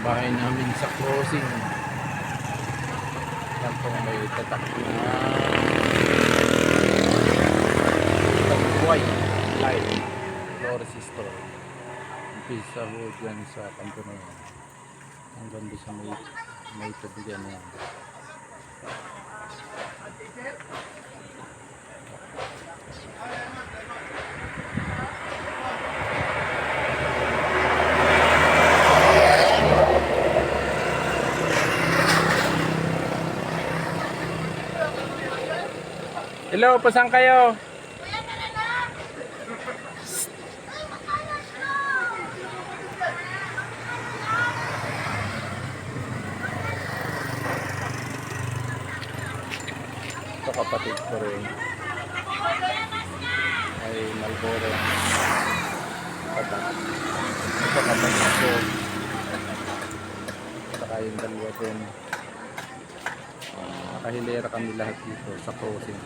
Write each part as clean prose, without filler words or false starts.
bahay namin sa crossing. Yan pong may tatak na buhay light flow resistor. Umpisa ho dyan sa kanto na yan hanggang doon sa may tabigan na yan. Hello, pasan kayo? Ito kapatid ko rin ay Malboro. Ito kapatid ko. Saka yung dalawa din. Nakahilera kami lahat dito sa crossing.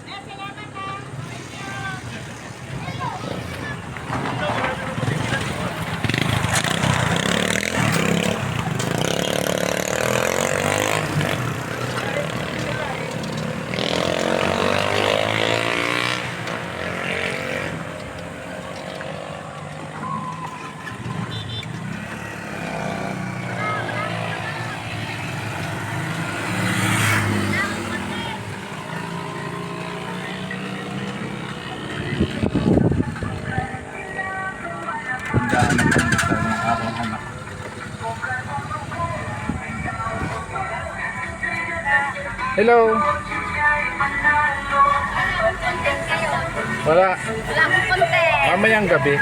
Tandaan ang pagkita ng aking anak. Hello. Wala. Wala akong content. Mamayang gabi.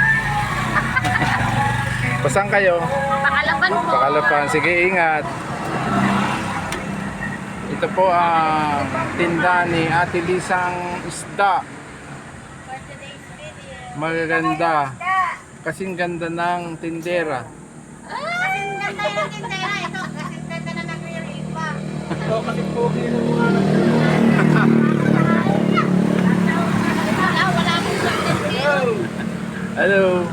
Pasan kayo? Pakalaban po. Pakalapan. Sige, ingat. Ito po ang tinda ni Ate Lisang isda. For today's video. Magaganda. Kasing ganda ng tindera. Kasing ganda yung tindera ito. Kasing ganda na nag-real pa. Wala akong content. Hello.